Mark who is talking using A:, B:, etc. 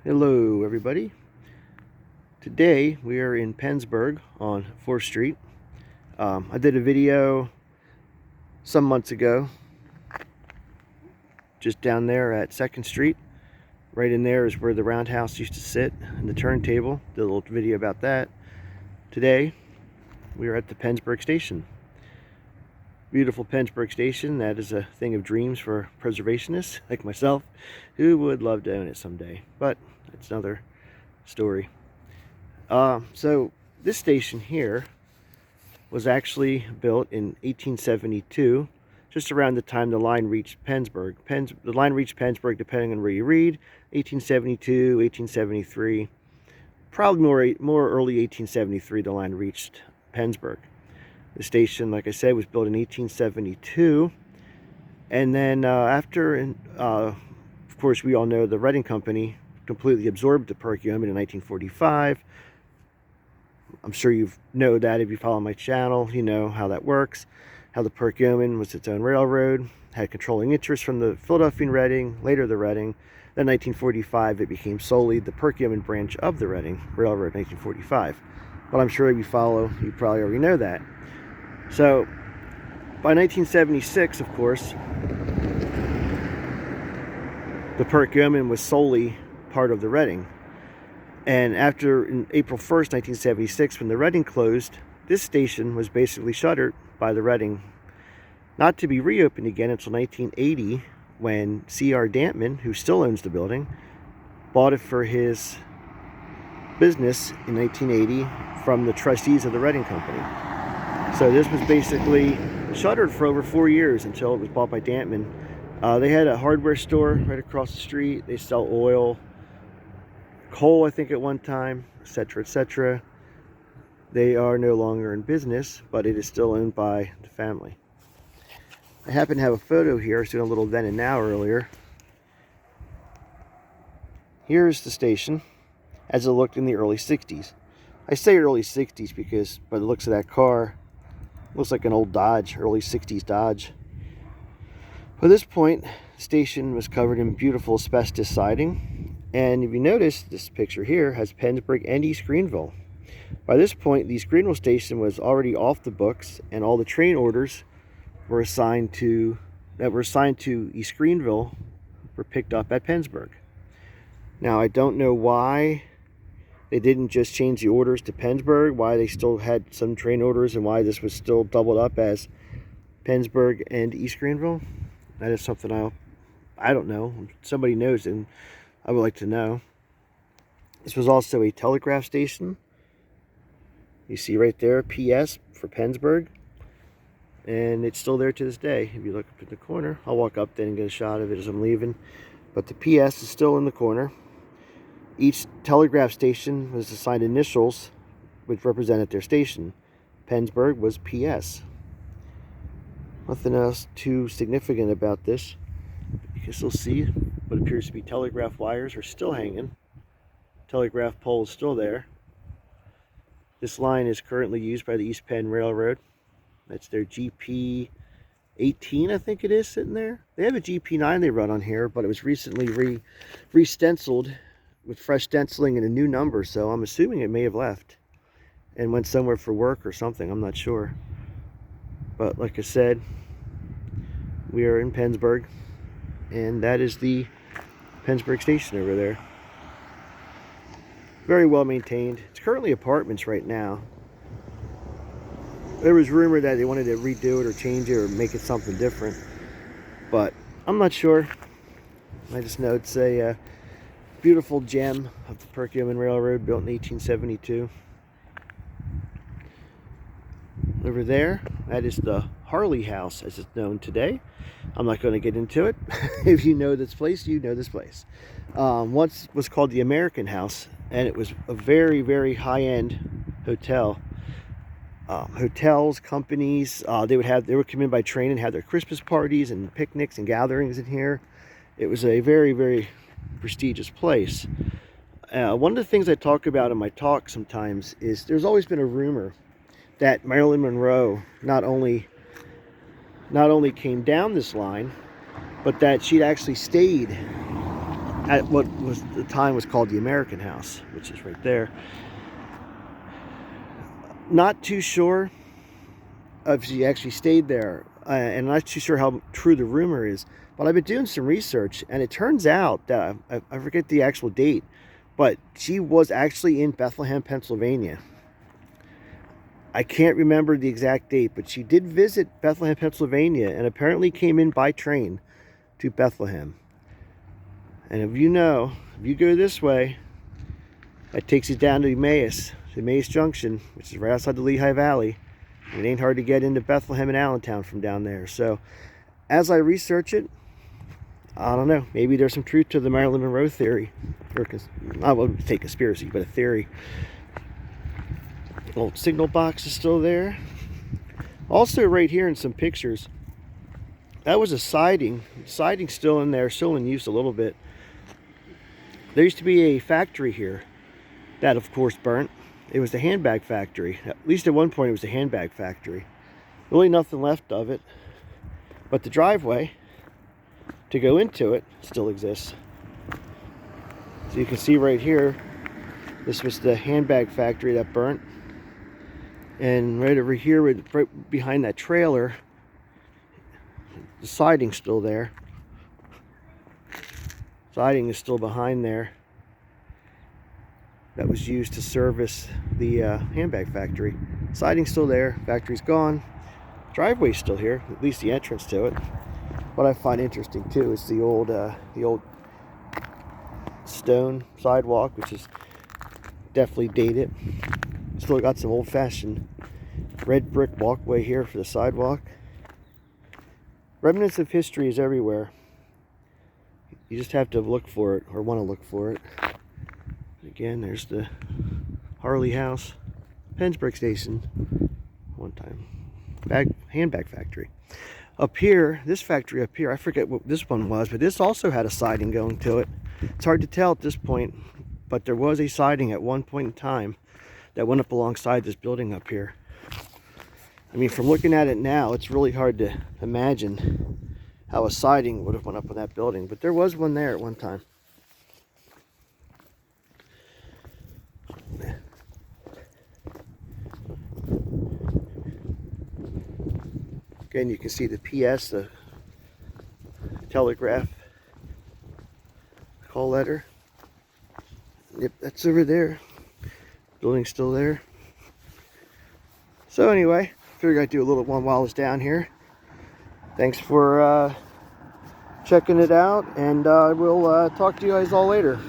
A: Hello everybody. Today we are in Pensburg on 4th Street. I did a video some months ago just down there at 2nd Street. Right in there is where the roundhouse used to sit and the turntable. Did a little video about that. Today we are at the Pensburg station. Beautiful Pensburg station. That is a thing of dreams for preservationists like myself who would love to own it someday, but that's another story. So this station here was actually built in 1872, just around the time the line reached Pensburg. The line reached Pensburg, depending on where you read, 1872, 1873, probably more early 1873 the line reached Pensburg. The station, like I said, was built in 1872, and then of course, we all know the Reading Company completely absorbed the Perkiomen in 1945. I'm sure you know that if you follow my channel, you know how that works. How the Perkiomen was its own railroad, had controlling interest from the Philadelphia and Reading, later the Reading. Then 1945, it became solely the Perkiomen branch of the Reading Railroad, 1945. But I'm sure if you follow, you probably already know that. So, by 1976, of course, the Perkiomen was solely part of the Reading. And after April 1st, 1976, when the Reading closed, this station was basically shuttered by the Reading, not to be reopened again until 1980, when C.R. Dampman, who still owns the building, bought it for his business in 1980 from the trustees of the Reading Company. So this was basically shuttered for over 4 years until it was bought by Dampman. They had a hardware store right across the street. They sell oil, coal, I think, at one time, etc., etc. They are no longer in business, but it is still owned by the family. I happen to have a photo here. I was doing a little then and now earlier. Here's the station as it looked in the early 60s. I say early 60s because by the looks of that car, it looks like an old Dodge, early 60s Dodge. By this point, the station was covered in beautiful asbestos siding. And if you notice, this picture here has Pensburg and East Greenville. By this point, the East Greenville station was already off the books, and all the train orders were assigned to East Greenville were picked up at Pensburg. Now, I don't know why they didn't just change the orders to Pensburg, why they still had some train orders, and why this was still doubled up as Pensburg and East Greenville. That is something I don't know. Somebody knows, and I would like to know. This was also a telegraph station. You see right there, PS for Pensburg. And it's still there to this day. If you look up in the corner, I'll walk up there and get a shot of it as I'm leaving. But the PS is still in the corner. Each telegraph station was assigned initials which represented their station. Pensburg was PS. Nothing else too significant about this. You can still see what appears to be telegraph wires are still hanging. Telegraph pole is still there. This line is currently used by the East Penn Railroad. That's their GP 18, I think it is, sitting there. They have a GP 9 they run on here, but it was recently re-stenciled with fresh stenciling and a new number, so I'm assuming it may have left and went somewhere for work or something. I'm not sure. But like I said, we are in Pensburg, and that is the Pensburg station over there. Very well maintained. It's currently apartments right now. There was rumor that they wanted to redo it or change it or make it something different, but I'm not sure. I just know it's a beautiful gem of the Perkiomen Railroad, built in 1872. Over there, that is the Harley House, as it's known today. I'm not going to get into it. If you know this place, you know this place. Once was called the American House, and it was a very, very high-end hotel. Hotels, companies, they would come in by train and have their Christmas parties and picnics and gatherings in here. It was a very, very prestigious place. One of the things I talk about in my talk sometimes is there's always been a rumor that Marilyn Monroe not only came down this line, but that she'd actually stayed at what was the time was called the American House, which is right there. Not too sure if she actually stayed there, and I'm not too sure how true the rumor is, but I've been doing some research, and it turns out that I forget the actual date, but she was actually in Bethlehem, Pennsylvania. I can't remember the exact date, but she did visit Bethlehem, Pennsylvania, and apparently came in by train to Bethlehem. And if you go this way, that takes you down to Emmaus Junction, which is right outside the Lehigh Valley. It ain't hard to get into Bethlehem and Allentown from down there. So, as I research it, I don't know, maybe there's some truth to the Marilyn Monroe theory. Or, I wouldn't say conspiracy, but a theory. Old signal box is still there. Also right here in some pictures, that was a siding. Siding's still in there, still in use a little bit. There used to be a factory here that of course burnt. It was the handbag factory. At least at one point it was the handbag factory. Really nothing left of it. But the driveway to go into it still exists. So you can see right here, this was the handbag factory that burnt. And right over here, right behind that trailer, the siding's still there. Siding is still behind there. That was used to service the handbag factory. Siding's still there. Factory's gone. Driveway's still here, at least the entrance to it. What I find interesting too is the old stone sidewalk, which is definitely dated. Still got some old-fashioned red brick walkway here for the sidewalk. Remnants of history is everywhere. You just have to look for it, or want to look for it. Again, there's the Harley House, Pensburg station, one time. Handbag factory. Up here, this factory up here, I forget what this one was, but this also had a siding going to it. It's hard to tell at this point, but there was a siding at one point in time that went up alongside this building up here. I mean, from looking at it now, it's really hard to imagine how a siding would have went up on that building, but there was one there at one time. Again, you can see the PS, the telegraph call letter. Yep, that's over there. Building's still there. So anyway, figured I'd do a little one while I was down here. Thanks for checking it out, and we'll talk to you guys all later.